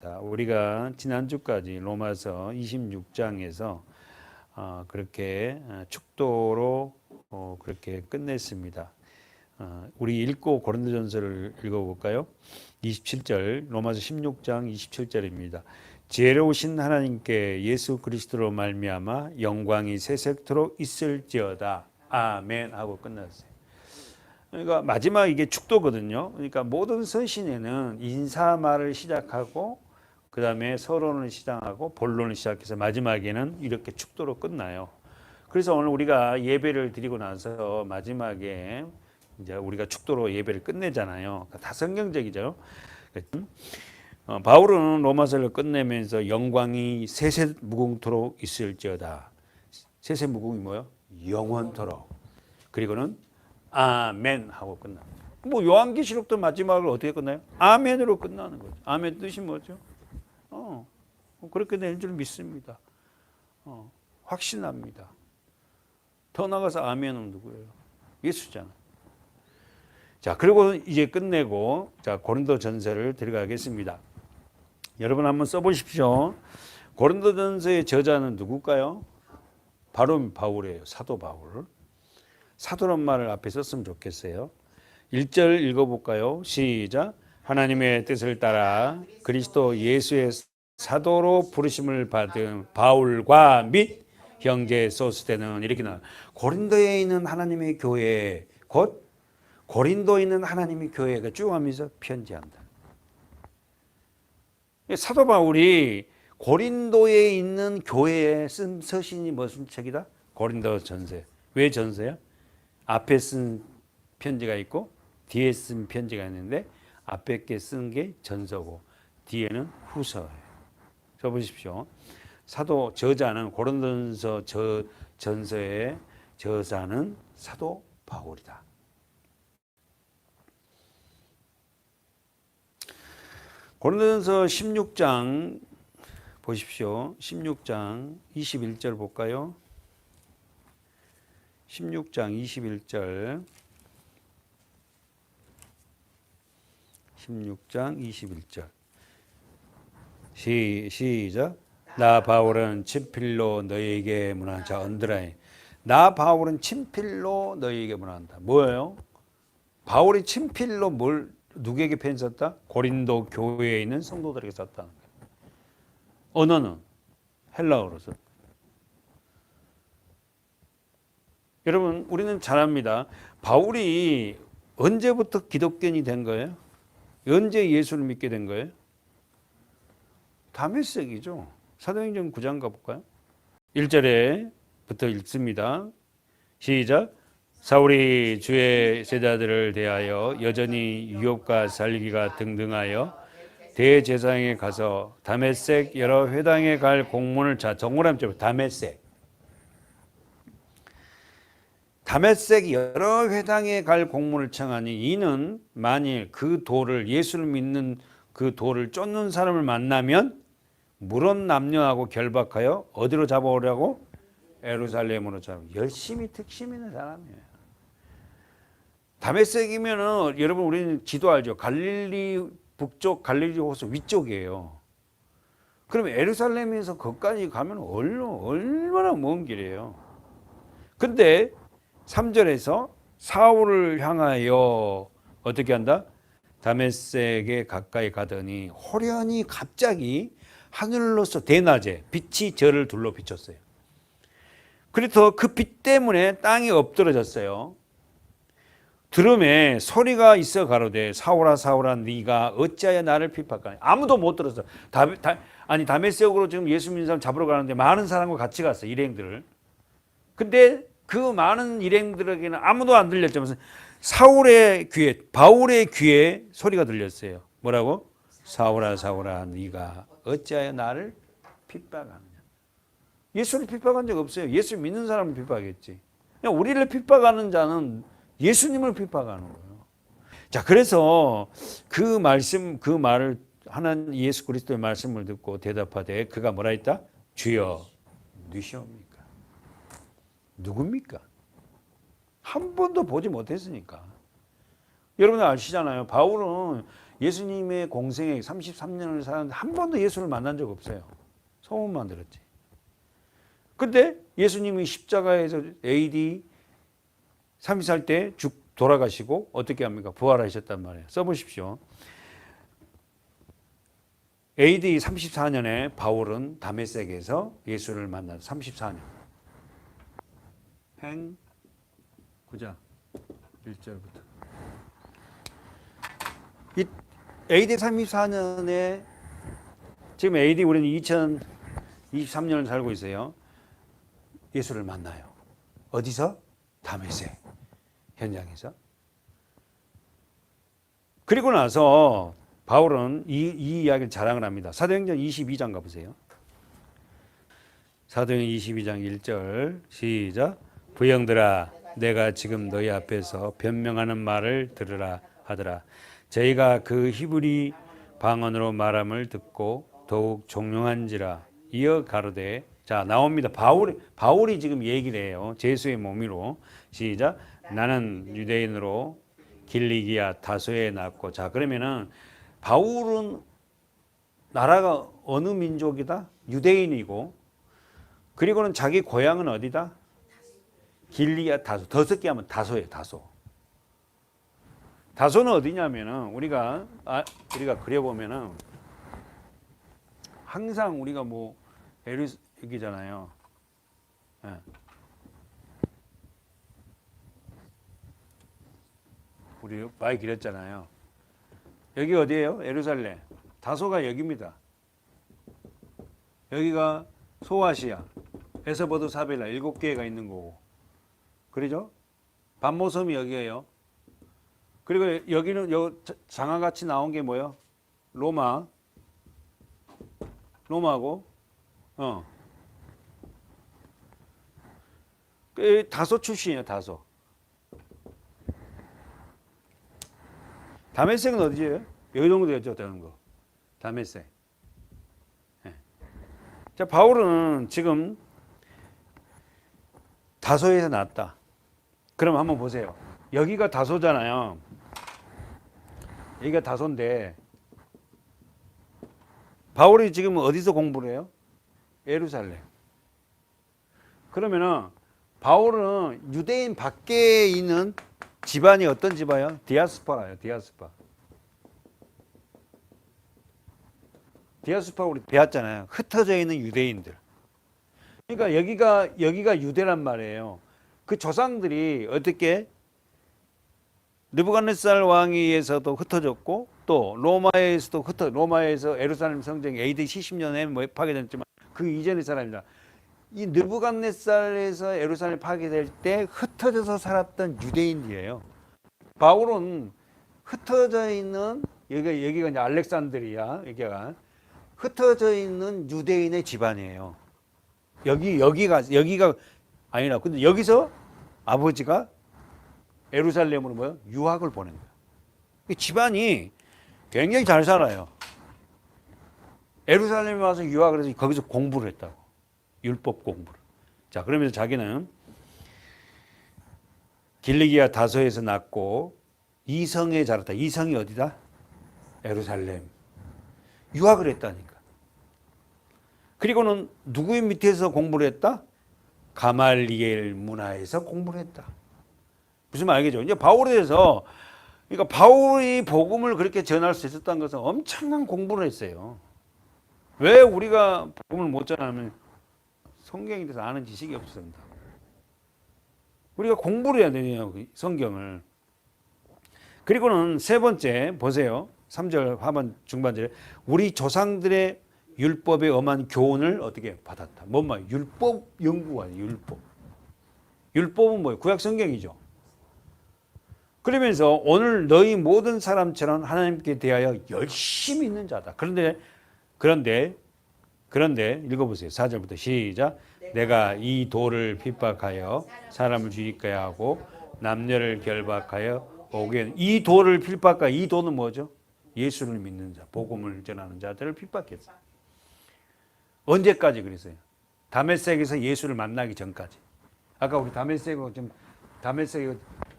우리가 지난주까지 로마서 26장에서 그렇게 축도로 그렇게 끝냈습니다. 우리 읽고 고린도전서를 읽어볼까요? 27절, 로마서 16장 27절입니다. 지혜로우신 하나님께 예수 그리스도로 말미암아 영광이 세세토록 있을지어다. 아멘 하고 끝났어요. 그러니까 마지막 이게 축도거든요. 그러니까 모든 서신에는 인사말을 시작하고 그 다음에 서론을 시작하고 본론을 시작해서 마지막에는 이렇게 축도로 끝나요. 그래서 오늘 우리가 예배를 드리고 나서 마지막에 이제 우리가 축도로 예배를 끝내잖아요. 다 성경적이죠. 바울은 로마서를 끝내면서 영광이 세세무궁토록 있을지어다. 세세무궁이 뭐요? 영원토록. 그리고는 아멘 하고 끝납니다. 뭐 요한계시록도 마지막을 어떻게 끝나요? 아멘으로 끝나는 거죠. 아멘 뜻이 뭐죠? 그렇게 되는 줄 믿습니다. 확신합니다. 더 나가서 아멘은 누구예요? 예수잖아. 자, 그리고 이제 끝내고 자 고린도전서를 들어가겠습니다. 여러분 한번 써보십시오. 고린도전서의 저자는 누굴까요? 바로 바울이에요. 사도 바울. 사도란 말을 앞에 썼으면 좋겠어요. 1절 읽어볼까요? 시작. 하나님의 뜻을 따라 그리스도 예수의 사도로 부르심을 받은 바울과 및 형제 소스대는 이렇게 나와요. 고린도에 있는 하나님의 교회, 곧 고린도에 있는 하나님의 교회가 쭉 하면서 편지한다. 사도 바울이 고린도에 있는 교회에 쓴 서신이 무슨 책이다? 고린도 전서. 왜 전서야? 앞에 쓴 편지가 있고 뒤에 쓴 편지가 있는데 앞에 게 쓴 게 전서고 뒤에는 후서예요. 저 보십시오. 사도 저자는 고린도전서 전서의 저자는 사도 바울이다. 고린도전서 16장 보십시오. 16장 21절 볼까요? 16장 21절 16장 21절 시작. 나 바울은 친필로 너희에게 문한 자 언드라인. 나 바울은 친필로 너희에게 문한다. 뭐예요? 바울이 친필로 뭘 누구에게 편 썼다? 고린도 교회에 있는 성도들에게 썼다는 거예요. 언어는 헬라어로 썼다. 여러분 우리는 잘 압니다. 바울이 언제부터 기독교인이 된 거예요? 언제 예수를 믿게 된 거예요? 다메섹이죠. 사도행전 9장 가볼까요? 1절에부터 읽습니다. 시작. 사울이 주의 제자들을 대하여 여전히 유혹과 살기가 등등하여 대제사장에 가서 다메섹 여러 회당에 갈 공문을 정오람째 다메섹 여러 회당에 갈 공문을 청하니 이는 만일 그 도를 예수를 믿는 그 도를 쫓는 사람을 만나면 물론 남녀하고 결박하여 어디로 잡아오려고? 예루살렘으로 잡아. 열심히 특심 있는 사람이에요. 다메섹이면은 여러분 우리는 지도 알죠? 갈릴리 북쪽 갈릴리 호수 위쪽이에요. 그러면 예루살렘에서 거기까지 가면 얼마나 먼 길이에요. 근데 3절에서 사울을 향하여 어떻게 한다? 다메섹에 가까이 가더니 호련히 갑자기 하늘로서 대낮에 빛이 저를 둘러 비쳤어요. 그래서 그 빛 때문에 땅이 엎드러졌어요. 들음에 소리가 있어 가로되 사울아 사울아 네가 어찌하여 나를 핍박하니. 아무도 못 들었어. 다메섹으로 지금 예수 믿는 사람 잡으러 가는데 많은 사람과 같이 갔어. 일행들을. 근데 그 많은 일행들에게는 아무도 안 들렸지만 사울의 귀에 바울의 귀에 소리가 들렸어요. 뭐라고? 사울아 사울아 네가 어찌하여 나를 핍박하느냐. 예수를 핍박한 적 없어요. 예수 믿는 사람을 핍박했지. 그냥 우리를 핍박하는 자는 예수님을 핍박하는 거예요. 자, 그래서 그 말을 하나님 예수 그리스도의 말씀을 듣고 대답하되 그가 뭐라 했다? 주여 누시옵니까? 누굽니까? 한 번도 보지 못했으니까. 여러분 아시잖아요. 바울은 예수님의 공생에 33년을 살았는데 한 번도 예수를 만난 적 없어요. 소문만 들었지. 근데 예수님이 십자가에서 AD 30살 때 돌아가시고 어떻게 합니까? 부활하셨단 말이에요. 써보십시오. AD 34년에 바울은 다메섹에서 예수를 만난 34년. 행 9장 1절부터. 이 AD 34년에 지금 AD 우리는 2023년을 살고 있어요. 예수를 만나요. 어디서? 다메섹 현장에서. 그리고 나서 바울은 이 이야기를 자랑을 합니다. 사도행전 22장 가보세요. 사도행전 22장 1절 시작. 부형들아 내가 지금 너희 앞에서 변명하는 말을 들으라 하더라. 저희가 그 히브리 방언으로 말함을 듣고 더욱 종용한지라. 이어 가로되. 자 나옵니다. 바울이 지금 얘기를 해요. 제수의 몸으로. 시작. 나는 유대인으로 길리기아 다소에 났고. 자 그러면은 바울은 나라가 어느 민족이다? 유대인이고, 그리고는 자기 고향은 어디다? 길리기아 다소. 더 적게 하면 다소예요. 다소. 다소는 어디냐면은 우리가 그려보면은 항상 우리가 뭐 여기잖아요. 예. 우리 많이 그렸잖아요. 여기 어디예요? 예루살렘. 다소가 여기입니다. 여기가 소아시아, 에서버드 사벨라 7개가 있는 거고. 그러죠? 반모섬이 여기예요. 그리고 여기는 장화같이 나온 게 뭐예요? 로마고, 다소 출신이에요, 다소. 다메섹은 어디예요? 여기 정도 되죠, 되는 거. 다메섹. 네. 자, 바울은 지금 다소에서 났다. 그럼 한번 보세요. 여기가 다소잖아요. 여기가 다소인데, 바울이 지금 어디서 공부를 해요? 예루살렘. 그러면은, 바울은 유대인 밖에 있는 집안이 어떤 집안이요? 디아스포라예요, 디아스포라. 디아스포라 우리 배웠잖아요. 흩어져 있는 유대인들. 그러니까 여기가 유대란 말이에요. 그 조상들이 어떻게 느부갓네살 왕에 의해서도 흩어졌고 또 로마에서도 로마에서 예루살렘 성전이 AD 70년에 파괴됐지만 그 이전의 사람이다. 이 느부갓네살에서 예루살렘 파괴될 때 흩어져서 살았던 유대인이에요. 바울은 흩어져 있는 여기가 이제 알렉산드리아 여기가 흩어져 있는 유대인의 집안이에요. 여기가 아니라 근데 여기서 아버지가 예루살렘으로 뭐요? 유학을 보낸 거예요. 집안이 굉장히 잘 살아요. 예루살렘에 와서 유학을 해서 거기서 공부를 했다고. 율법 공부를. 자, 그러면서 자기는 길리기아 다소에서 났고 이성에 자랐다. 이성이 어디다? 예루살렘. 유학을 했다니까. 그리고는 누구의 밑에서 공부를 했다? 가말리엘 문화에서 공부를 했다. 무슨 말 알겠죠? 이제 바울에 대해서 그러니까 바울이 복음을 그렇게 전할 수 있었다는 것은 엄청난 공부를 했어요. 왜 우리가 복음을 못 전하면 성경에 대해서 아는 지식이 없습니다. 우리가 공부를 해야 되냐 성경을. 그리고는 세 번째 보세요. 3절 하반 중반절에 우리 조상들의 율법의 엄한 교훈을 어떻게 받았다. 뭔 말? 율법 연구가 율법. 율법은 뭐예요? 구약 성경이죠. 그러면서 오늘 너희 모든 사람처럼 하나님께 대하여 열심히 있는 자다. 그런데 읽어보세요. 4절부터 시작. 내가 이 돌을 핍박하여 사람을 죽이게 하고 남녀를 결박하여 오게. 이 돌을 핍박하여 이 돌은 뭐죠? 예수를 믿는 자, 복음을 전하는 자들을 핍박했어요. 언제까지 그랬어요? 다메섹에서 예수를 만나기 전까지. 아까 우리 다메섹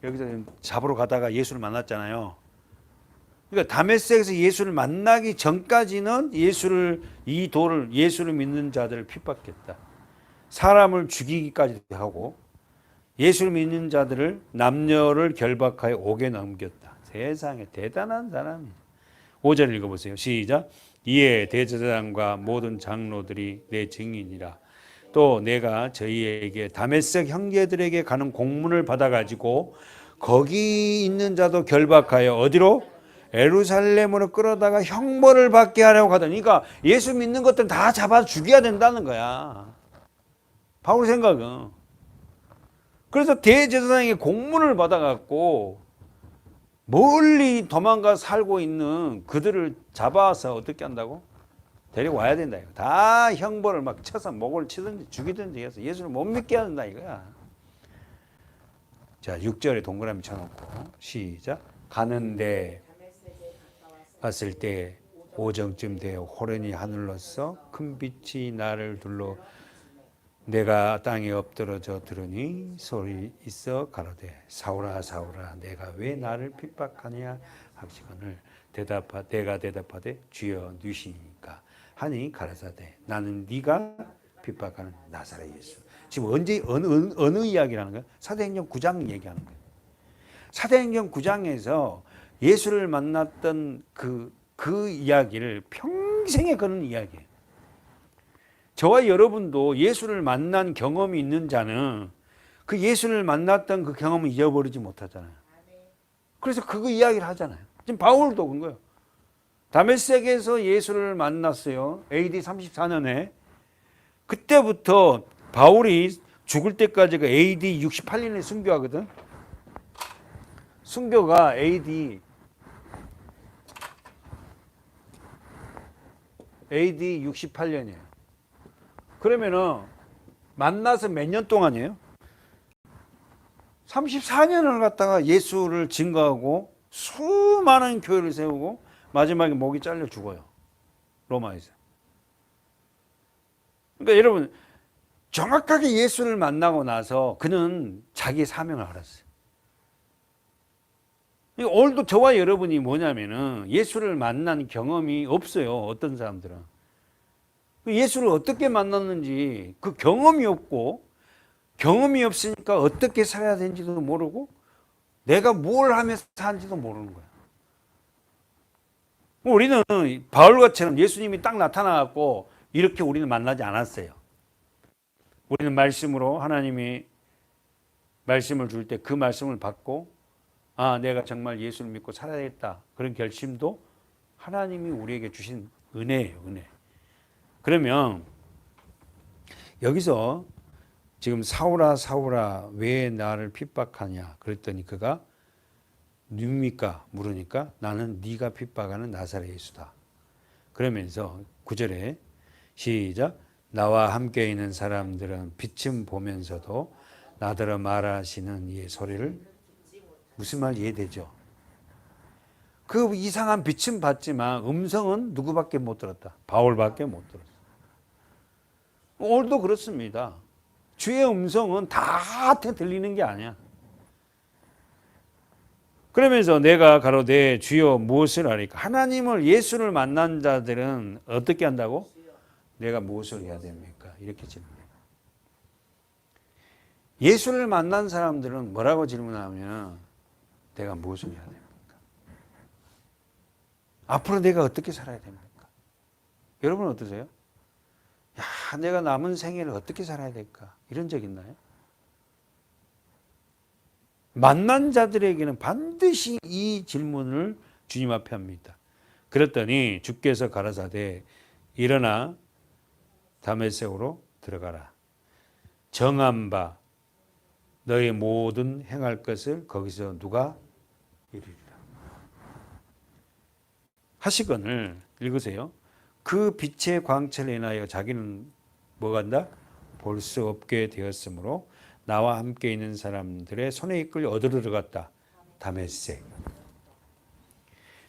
여기서 잡으러 가다가 예수를 만났잖아요. 그러니까 다메섹에서 예수를 만나기 전까지는 이 돌을 예수를 믿는 자들을 핍박했다. 사람을 죽이기까지 하고 예수를 믿는 자들을 남녀를 결박하여 옥에 넘겼다. 세상에 대단한 사람이에요. 5절 읽어보세요. 시작. 이에 대제사장과 모든 장로들이 내 증인이라. 또 내가 저희에게 다메섹 형제들에게 가는 공문을 받아가지고 거기 있는 자도 결박하여 어디로? 예루살렘으로 끌어다가 형벌을 받게 하려고 하더니, 그러니까 예수 믿는 것들 다 잡아 죽여야 된다는 거야. 바울 생각은. 그래서 대제사장에게 공문을 받아갖고 멀리 도망가 살고 있는 그들을 잡아서 어떻게 한다고? 데려와야 된다. 이거. 다 형벌을 막 쳐서 목을 치든지 죽이든지 해서 예수를 못 믿게 한다 이거야. 자, 6절에 동그라미 쳐놓고 시작. 가는데 갔을 때 오정쯤 되어 호련히 하늘로서 큰 빛이 나를 둘러 내가 땅에 엎드러져 들으니 소리 있어 가로되 사울아 사울아 내가 왜 나를 핍박하냐 하시거늘 내가 대답하되 주여 누시니까 하니 가라사대 나는 네가 핍박하는 나사렛 예수. 지금 어느 이야기라는 거야? 사도행전 9장 얘기하는 거예요. 사도행전 9장에서 예수를 만났던 그 이야기를 평생에 거는 이야기예요. 저와 여러분도 예수를 만난 경험이 있는 자는 그 예수를 만났던 그 경험을 잊어버리지 못하잖아요. 그래서 그거 이야기를 하잖아요. 지금 바울도 그런 거예요. 다메섹에서 예수를 만났어요. AD 34년에. 그때부터 바울이 죽을 때까지가 AD 68년에 순교하거든. 순교가 AD 68년이에요. 그러면은 만나서 몇 년 동안이에요? 34년을 갖다가 예수를 증거하고 수많은 교회를 세우고 마지막에 목이 잘려 죽어요. 로마에서. 그러니까 여러분 정확하게 예수를 만나고 나서 그는 자기의 사명을 알았어요. 오늘도 저와 여러분이 뭐냐면은 예수를 만난 경험이 없어요. 어떤 사람들은. 예수를 어떻게 만났는지 그 경험이 없고 경험이 없으니까 어떻게 살아야 되는지도 모르고 내가 뭘 하면서 사는지도 모르는 거야. 우리는 바울과처럼 예수님이 딱 나타나갖고 이렇게 우리는 만나지 않았어요. 우리는 말씀으로 하나님이 말씀을 줄 때 그 말씀을 받고 아 내가 정말 예수를 믿고 살아야겠다. 그런 결심도 하나님이 우리에게 주신 은혜예요. 은혜. 그러면 여기서 지금 사울아 사울아 왜 나를 핍박하냐 그랬더니 그가 누굽니까 물으니까 나는 네가 핍박하는 나사렛 예수다. 그러면서 9절에 시작 나와 함께 있는 사람들은 빛은 보면서도 나더러 말하시는 이의 소리를 무슨 말 이해되죠? 그 이상한 빛은 봤지만 음성은 누구밖에 못 들었다. 바울밖에 못 들었다. 오늘도 그렇습니다. 주의 음성은 다 들리는 게 아니야. 그러면서 내가 가로되 주여 무엇을 하리까? 하나님을 예수를 만난 자들은 어떻게 한다고? 내가 무엇을 해야 됩니까? 이렇게 질문해요. 예수를 만난 사람들은 뭐라고 질문하면 내가 무엇을 해야 됩니까? 앞으로 내가 어떻게 살아야 됩니까? 여러분은 어떠세요? 야, 내가 남은 생애를 어떻게 살아야 될까? 이런 적 있나요? 만난 자들에게는 반드시 이 질문을 주님 앞에 합니다. 그랬더니 주께서 가라사대 일어나 다메섹으로 들어가라. 정한 바 너의 모든 행할 것을 거기서 누가 이루리라. 하시건을 읽으세요. 그 빛의 광채를 인하여 자기는 뭐 간다? 볼 수 없게 되었으므로 나와 함께 있는 사람들의 손에 이끌려 어디로 들어갔다? 다메섹.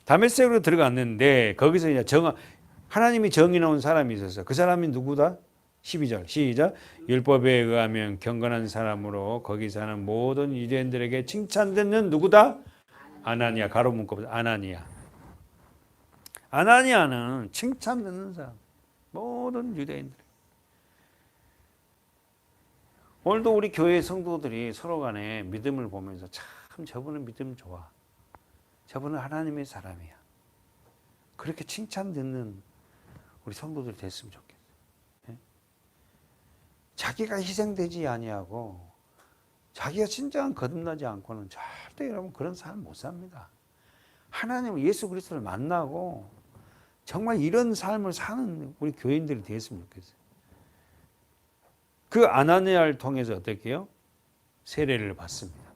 다메섹으로 들어갔는데 거기서 이제 하나님이 정해놓은 사람이 있어서 그 사람이 누구다? 12절 시작. 율법에 의하면 경건한 사람으로 거기 사는 모든 유대인들에게 칭찬 듣는 누구다? 아나니아. 가로 문구보다 아나니아. 아나니아는 칭찬 듣는 사람. 모든 유대인들. 오늘도 우리 교회 성도들이 서로 간에 믿음을 보면서 참 저분은 믿음 좋아. 저분은 하나님의 사람이야. 그렇게 칭찬 듣는 우리 성도들이 됐으면 좋겠어요. 예? 자기가 희생되지 아니하고 자기가 진정한 거듭나지 않고는 절대 여러분 그런 삶 못 삽니다. 하나님 예수 그리스도를 만나고 정말 이런 삶을 사는 우리 교인들이 됐으면 좋겠어요. 그 아나니아를 통해서 어떻게 해요? 세례를 받습니다.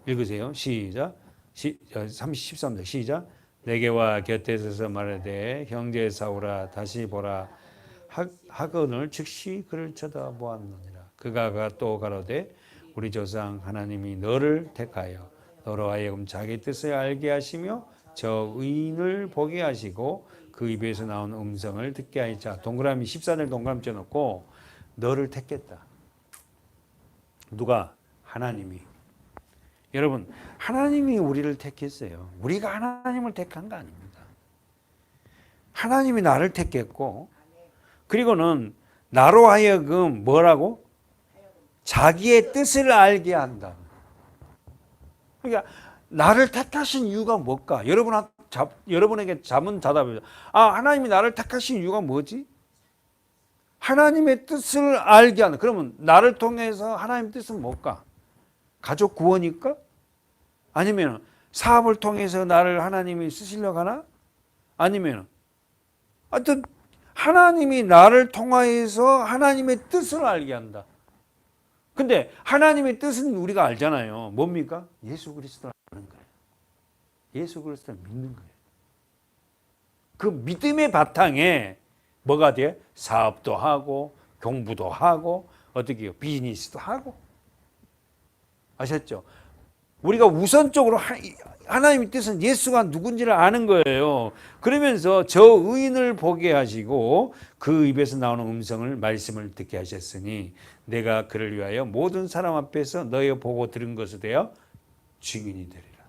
읽으세요. 시작. 13절 시작. 내게와 곁에 서서 말하되 형제 사울아 다시 보라. 학원을 즉시 그를 쳐다보았느니라. 그가 또 가로되 우리 조상 하나님이 너를 택하여 너로 하여금 자기 뜻을 알게 하시며 저 의인을 보게 하시고 그 입에서 나온 음성을 듣게 하시자. 동그라미 14절 동그라미 쳐놓고 너를 택했다. 누가? 하나님이. 여러분 하나님이 우리를 택했어요. 우리가 하나님을 택한 거 아닙니다. 하나님이 나를 택했고 그리고는 나로 하여금 뭐라고? 자기의 뜻을 알게 한다. 그러니까 나를 택하신 이유가 뭘까? 여러분에게 자문자답이죠. 하나님이 나를 택하신 이유가 뭐지? 하나님의 뜻을 알게 하는. 그러면 나를 통해서 하나님의 뜻은 뭘까? 가족 구원일까? 아니면 사업을 통해서 나를 하나님이 쓰시려고 하나? 아니면 하여튼 하나님이 나를 통하여서 하나님의 뜻을 알게 한다. 근데 하나님의 뜻은 우리가 알잖아요. 뭡니까? 예수 그리스도를 아는 거예요. 예수 그리스도를 믿는 거예요. 그 믿음의 바탕에 뭐가 돼? 사업도 하고 공부도 하고 어떻게 해요? 비즈니스도 하고. 아셨죠? 우리가 우선적으로 하나님의 뜻은 예수가 누군지를 아는 거예요. 그러면서 저 의인을 보게 하시고 그 입에서 나오는 음성을 말씀을 듣게 하셨으니 내가 그를 위하여 모든 사람 앞에서 너희 보고 들은 것에 대하여 증인이 되리라.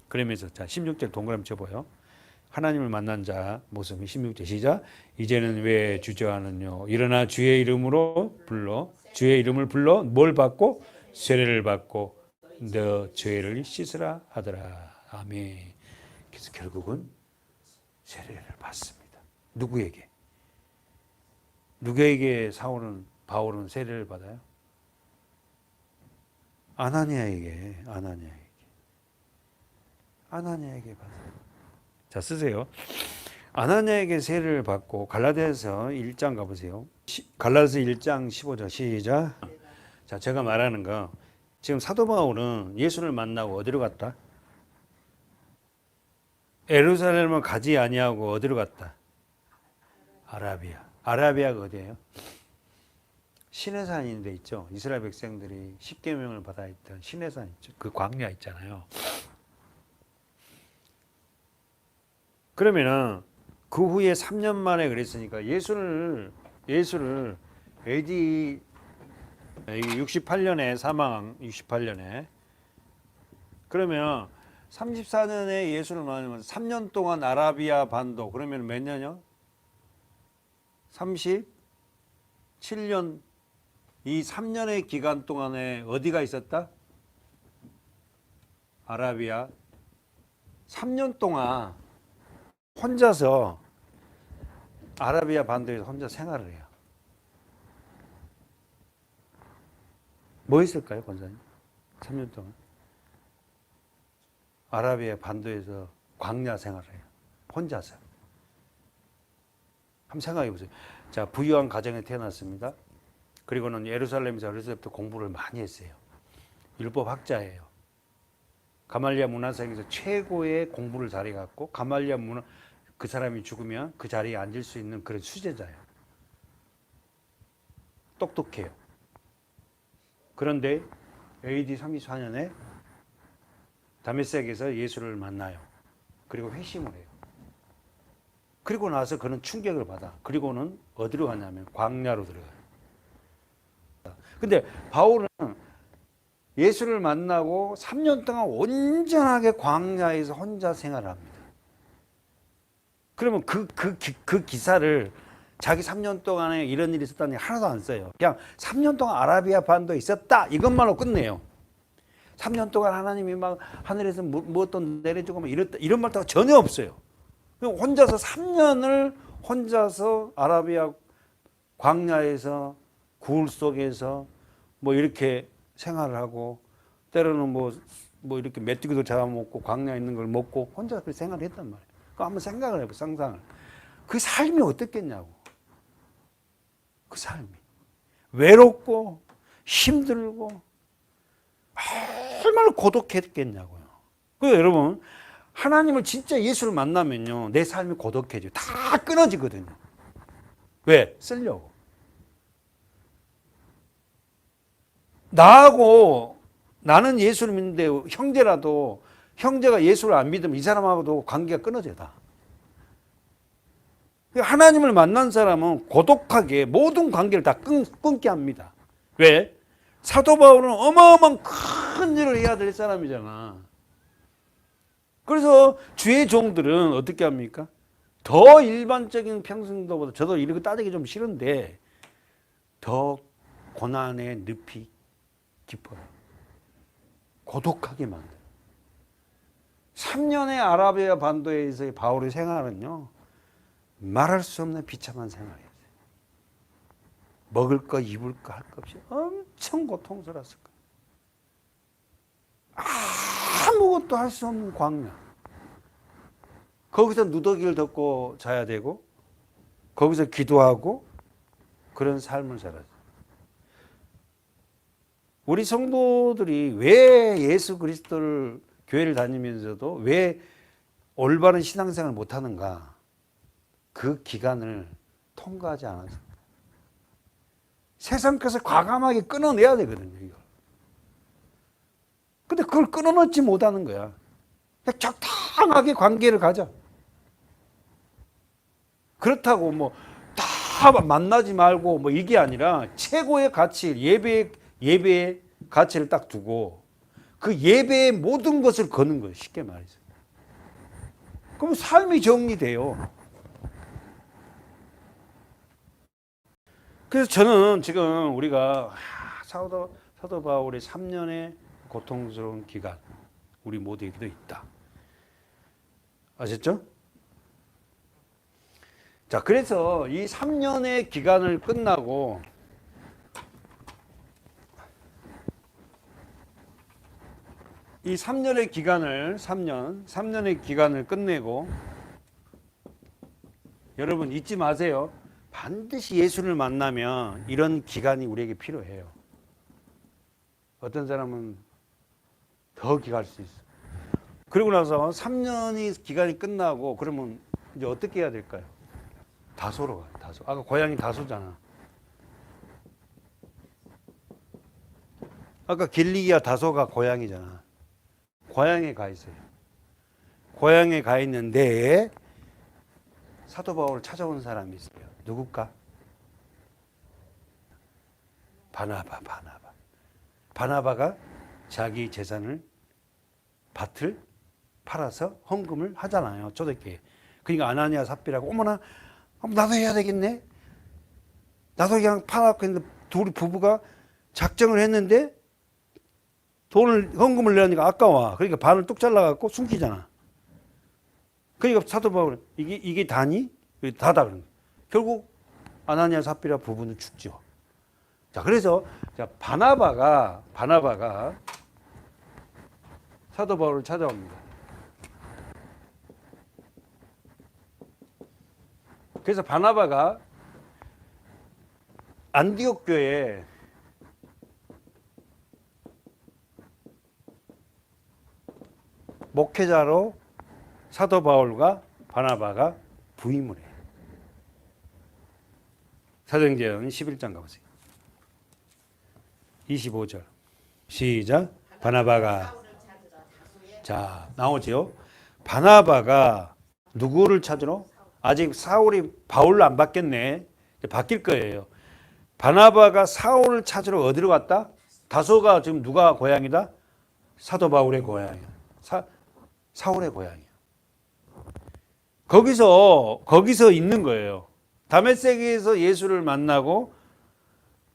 그러면서 자 16절 동그라미 쳐봐요. 하나님을 만난 자 모습이 16절 시작. 이제는 왜 주저하느뇨. 일어나 주의 이름으로 불러. 주의 이름을 불러 뭘 받고? 세례를 받고 너 죄를 씻으라 하더라. 아멘. 그래서 결국은 세례를 받습니다. 누구에게? 누구에게 바울은 세례를 받아요? 아나니아에게 받아요. 자, 쓰세요. 아나니아에게 세례를 받고 갈라디아서 1장 가보세요. 갈라디아서 1장 15절 시작. 자, 제가 말하는 거 지금 사도 바울은 예수를 만나고 어디로 갔다? 예루살렘을 가지 아니하고 어디로 갔다? 아라비아. 아라비아가 어디예요? 시내산인 데 있죠. 이스라엘 백성들이 십계명을 받아 있던 시내산 있죠. 그 광야 있잖아요. 그러면은 그 후에 3년 만에 그랬으니까 예수를 AD 68년에 사망 68년에 그러면 34년에 예수를 만나면 3년 동안 아라비아 반도 그러면 몇 년이요? 37년 이 3년의 기간 동안에 어디가 있었다? 아라비아 3년 동안 혼자서 아라비아 반도에서 혼자 생활을 해요. 뭐 했을까요, 권사님? 3년 동안 아라비아 반도에서 광야 생활을 해요. 혼자서. 한번 생각해 보세요. 자, 부유한 가정에 태어났습니다. 그리고는 예루살렘에서 어렸을 때부터 공부를 많이 했어요. 율법 학자예요. 가말리아 문화상에서 최고의 공부를 잘해갖고 가말리아 문화 그 사람이 죽으면 그 자리에 앉을 수 있는 그런 수제자예요. 똑똑해요. 그런데 AD 34년에 다메섹에서 예수를 만나요. 그리고 회심을 해요. 그리고 나서 그는 충격을 받아. 그리고는 어디로 가냐면 광야로 들어가요. 근데 바울은 예수를 만나고 3년 동안 온전하게 광야에서 혼자 생활을 합니다. 그러면 그 기사를 자기 3년 동안에 이런 일이 있었다니 하나도 안 써요. 그냥 3년 동안 아라비아 반도에 있었다 이것만로 끝내요. 3년 동안 하나님이 막 하늘에서 뭐 어떤 내려주고 막 이랬다 이런 말도 전혀 없어요. 혼자서 3년을 혼자서 아라비아 광야에서 굴 속에서 뭐 이렇게 생활을 하고 때로는 뭐 이렇게 메뚜기도 잡아먹고 광야에 있는 걸 먹고 혼자 그렇게 생활을 했단 말이에요. 그 한번 생각을 해보 상상을. 그 삶이 어떻겠냐고. 그 삶이 외롭고 힘들고 얼마나 고독했겠냐고요. 그래서 여러분 하나님을 진짜 예수를 만나면요 내 삶이 고독해져요. 다 끊어지거든요. 왜? 쓰려고. 나하고 나는 예수를 믿는데 형제라도 형제가 예수를 안 믿으면 이 사람하고도 관계가 끊어져요. 다. 하나님을 만난 사람은 고독하게 모든 관계를 다 끊게 합니다. 왜? 사도 바울은 어마어마한 큰 일을 해야 될 사람이잖아. 그래서 주의 종들은 어떻게 합니까? 더 일반적인 평생도보다 저도 이런 거 따지기 좀 싫은데 더 고난의 늪이 깊어요. 고독하게 만들어요. 3년의 아라비아 반도에서의 바울의 생활은요. 말할 수 없는 비참한 생활이었어요. 먹을 거 입을 거 할 거 없이 엄청 고통스러웠을 거예요. 아무것도 할 수 없는 광야. 거기서 누더기를 덮고 자야 되고 거기서 기도하고 그런 삶을 살았어요. 우리 성도들이 왜 예수 그리스도를 교회를 다니면서도 왜 올바른 신앙생활을 못하는가? 그 기간을 통과하지 않아서. 세상 것을 과감하게 끊어내야 되거든요. 이거. 근데 그걸 끊어놓지 못하는 거야. 적당하게 관계를 가져. 그렇다고 뭐 다 만나지 말고 뭐 이게 아니라 최고의 가치, 예배의 가치를 딱 두고 그 예배의 모든 것을 거는 거예요. 쉽게 말해서. 그럼 삶이 정리돼요. 그래서 저는 지금 우리가 사도 바울의 3년의 고통스러운 기간 우리 모두에게도 있다. 아셨죠? 자, 그래서 이 3년의 기간을 끝나고 이 3년의 기간을 3년의 기간을 끝내고 여러분 잊지 마세요. 반드시 예수를 만나면 이런 기간이 우리에게 필요해요. 어떤 사람은 더 기갈 수 있어. 그리고 나서 3년이 기간이 끝나고 그러면 이제 어떻게 해야 될까요? 다소로 가요. 다소. 아까 고향이 다소잖아. 아까 길리기아 다소가 고향이잖아. 고향에 가 있어요. 고향에 가 있는데 사도 바울을 찾아온 사람이 있어요. 누굴까? 바나바가 자기 재산을 밭을 팔아서 헌금을 하잖아요. 초대교회. 그러니까 아나니아 삽비라고 어머나 나도 해야 되겠네. 나도 그냥 팔아갖고 있는데 둘이 부부가 작정을 했는데 돈을 헌금을 내려니까 아까워. 그러니까 반을 뚝 잘라갖고 숨기잖아. 그러니까 사도 바울은 이게 다니? 다다 그런 거예요. 결국 아나니아 삽비라 부부는 죽죠. 자, 그래서 바나바가 사도 바울을 찾아옵니다. 그래서 바나바가 안디옥 교회에 목회자로 사도 바울과 바나바가 부임을 해요. 사도행전 11장 가보세요. 25절 시작. 바나바가 자 나오죠. 바나바가 누구를 찾으러? 아직 사울이 바울로 안 바뀌었네. 바뀔 거예요. 바나바가 사울을 찾으러 어디로 갔다? 다소가 지금 누가 고향이다? 사도 바울의 고향이야. 사울의 고향이야. 거기서 있는 거예요. 다메섹에서 예수를 만나고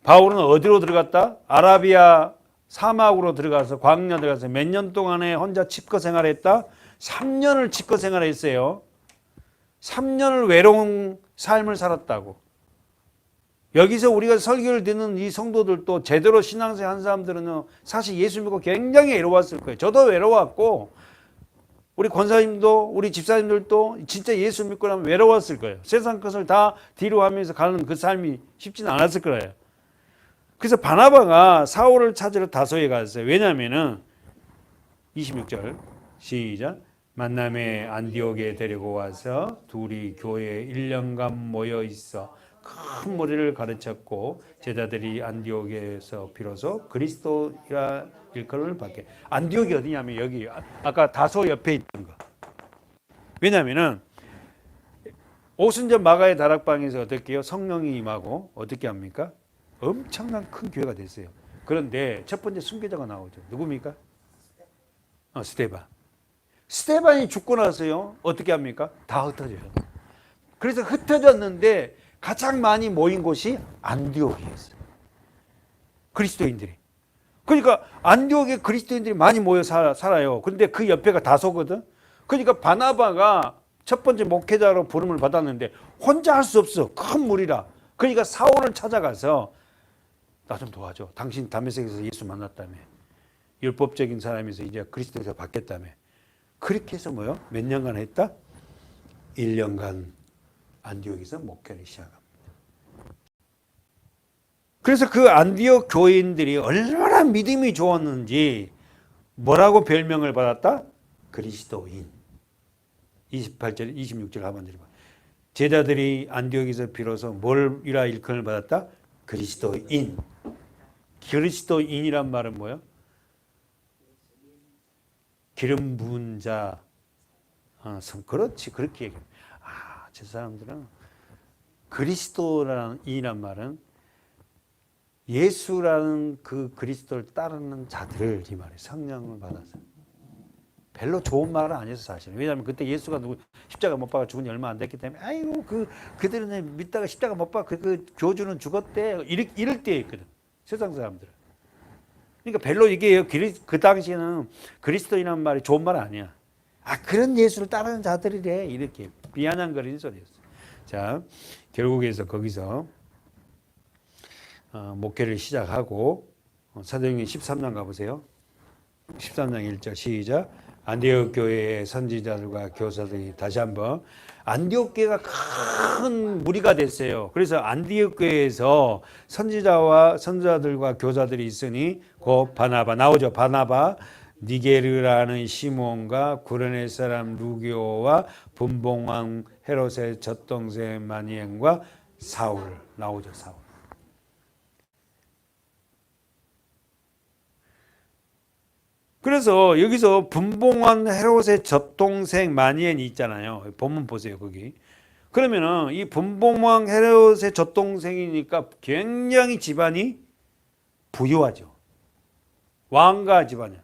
바울은 어디로 들어갔다? 아라비아 사막으로 들어가서 광야 들어가서 몇 년 동안에 혼자 칩거 생활했다? 3년을 칩거 생활했어요. 3년을 외로운 삶을 살았다고. 여기서 우리가 설교를 듣는 이 성도들도 제대로 신앙생활 한 사람들은 사실 예수 믿고 굉장히 외로웠을 거예요. 저도 외로웠고 우리 권사님도 우리 집사님들도 진짜 예수 믿고 나면 외로웠을 거예요. 세상 것을 다 뒤로 하면서 가는 그 삶이 쉽지는 않았을 거예요. 그래서 바나바가 사울을 찾으러 다소에 갔어요. 왜냐하면은 26절 시작. 만남에 안디옥에 데리고 와서 둘이 교회에 1년간 모여 있어 큰 무리를 가르쳤고 제자들이 안디옥에서 비로소 그리스도라 일컬음을 받게. 안디옥이 어디냐면 여기 아까 다소 옆에 있던 거. 왜냐하면은 오순절 마가의 다락방에서 어떻게 해요? 성령이 임하고 어떻게 합니까? 엄청난 큰 교회가 됐어요. 그런데 첫 번째 순교자가 나오죠. 누굽니까? 스데반. 스데반이 죽고 나서요. 어떻게 합니까? 다 흩어져요. 그래서 흩어졌는데 가장 많이 모인 곳이 안디옥이었어요. 그리스도인들이. 그러니까 안디옥에 그리스도인들이 많이 모여 살아요. 그런데 그 옆에가 다소거든. 그러니까 바나바가 첫 번째 목회자로 부름을 받았는데 혼자 할 수 없어. 큰 무리라. 그러니까 사울을 찾아가서 나 좀 도와줘. 당신 다메섹에서 예수 만났다며. 율법적인 사람에서 이제 그리스도에서 받겠다며. 그렇게 해서 뭐요? 몇 년간 했다? 1년간 안디옥에서 목회를 시작합니다. 그래서 그 안디옥 교인들이 얼마나 믿음이 좋았는지 뭐라고 별명을 받았다? 그리스도인. 28절, 26절 한번 들어봐. 제자들이 안디옥에서 비로소 뭘이라 일컬음을 받았다? 그리스도인. 그리스도인이란 말은 뭐예요? 기름 부은 자. 그렇지. 그렇게 얘기합니다. 저 사람들은 그리스도라는 이란 말은 예수라는 그 그리스도를 따르는 자들을 이 말이에요. 성령을 받아서. 별로 좋은 말은 아니었어 사실. 왜냐하면 그때 예수가 십자가 못 박아 죽은 지 얼마 안 됐기 때문에 아이고 그들은 믿다가 십자가 못 박아 그 교주는 죽었대 이럴 때였거든. 세상 사람들은. 그러니까 별로 이게 그 당시에는 그리스도인이라는 말이 좋은 말 아니야. 그런 예수를 따르는 자들이래. 이렇게 비아냥거리는 소리였어. 자, 결국에서 거기서 목회를 시작하고 사도행전 13장 가보세요. 13장 1절 시작. 안디옥 교회의 선지자들과 교사들이 다시 한번 안디옥 교회가 큰 무리가 됐어요. 그래서 안디옥 교회에서 선지자와 선지자들과 교사들이 있으니 곧 바나바 나오죠. 바나바 니게르라는 시몬과 구레네 사람 루기오와 분봉왕 헤롯의 젖동생 마니엔과 사울 나오죠. 사울. 그래서 여기서 분봉왕 헤롯의 젖동생 마니엔이 있잖아요. 본문 보세요. 거기. 그러면은 이 분봉왕 헤롯의 젖동생이니까 굉장히 집안이 부유하죠. 왕가 집안이야.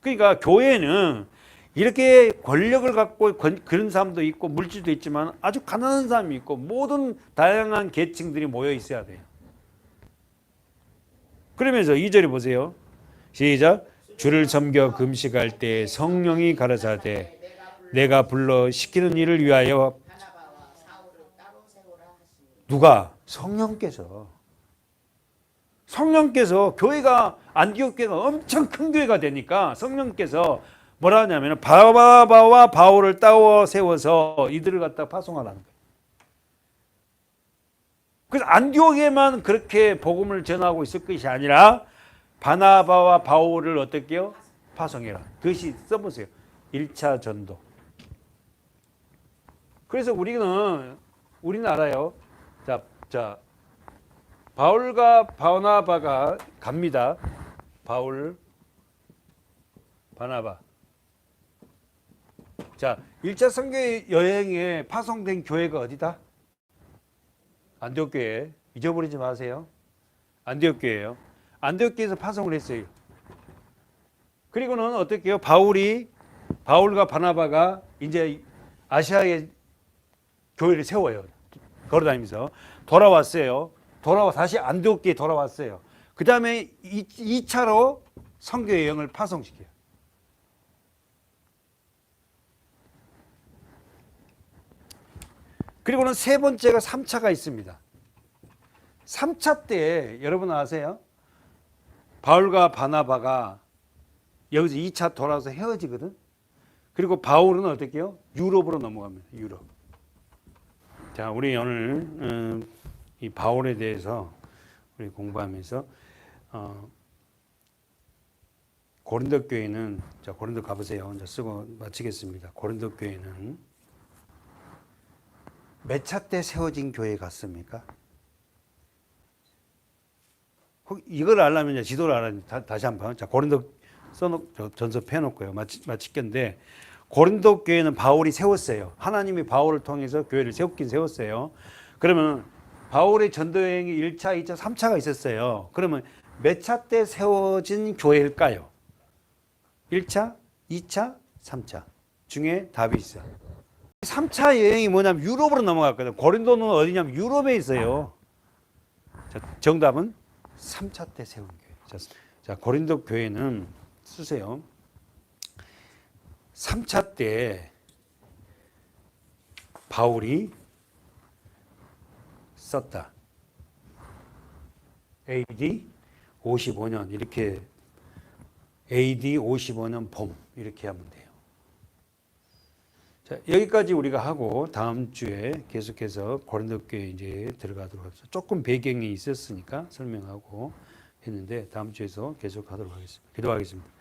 그러니까 교회는 이렇게 권력을 갖고 그런 사람도 있고 물질도 있지만 아주 가난한 사람이 있고 모든 다양한 계층들이 모여 있어야 돼요. 그러면서 2절에 보세요. 시작. 주를 섬겨 금식할 때 성령이 가르사대 내가 불러 시키는 일을 위하여 누가? 성령께서 교회가 안디옥 교회가 엄청 큰 교회가 되니까 성령께서 뭐라 하냐면 바나바와 바울을 따워 세워서 이들을 갖다 파송하라는 거예요. 그래서 안디옥에만 그렇게 복음을 전하고 있을 것이 아니라 바나바와 바울을 어떻게 해요? 파송해라. 그것이 써보세요. 1차 전도. 그래서 우리는 알아요. 자 바울과 바나바가 갑니다. 바울, 바나바. 자, 1차 선교 여행에 파송된 교회가 어디다? 안디옥 교회. 잊어버리지 마세요. 안디옥 교회예요. 안디옥 교회에서 파송을 했어요. 그리고는 어떻게 해요? 바울과 바나바가 이제 아시아에 교회를 세워요. 걸어다니면서 돌아왔어요. 다시 안디옥에 돌아왔어요. 그 다음에 2차로 선교의 영을 파송시켜요. 그리고는 세 번째가 3차가 있습니다. 3차 때 여러분 아세요? 바울과 바나바가 여기서 2차 돌아와서 헤어지거든. 그리고 바울은 어떻게 해요? 유럽으로 넘어갑니다. 유럽. 자, 우리 오늘 이 바울에 대해서 우리 공부하면서 고린도 교회는, 자, 고린도 가보세요. 이제 쓰고 마치겠습니다. 고린도 교회는 몇 차 때 세워진 교회 같습니까? 이걸 알려면 지도를 알아야 다시 한번. 자, 고린도 전서해 놓고요. 마치겠는데, 고린도 교회는 바울이 세웠어요. 하나님이 바울을 통해서 교회를 세웠긴 세웠어요. 그러면 바울의 전도 여행이 1차, 2차, 3차가 있었어요. 그러면 몇 차 때 세워진 교회일까요? 1차, 2차, 3차 중에 답이 있어. 3차 여행이 뭐냐면 유럽으로 넘어갔거든. 고린도는 어디냐면 유럽에 있어요. 자, 정답은 3차 때 세운 교회. 자, 고린도 교회는 쓰세요. 3차 때 바울이 썼다. AD 55년 이렇게, AD 55년 봄 이렇게 하면 돼요. 자, 여기까지 우리가 하고 다음 주에 계속해서 고린도 교회 이제 들어가도록 하겠습니다. 조금 배경이 있었으니까 설명하고 했는데 다음 주에서 계속하도록 하겠습니다. 기도하겠습니다.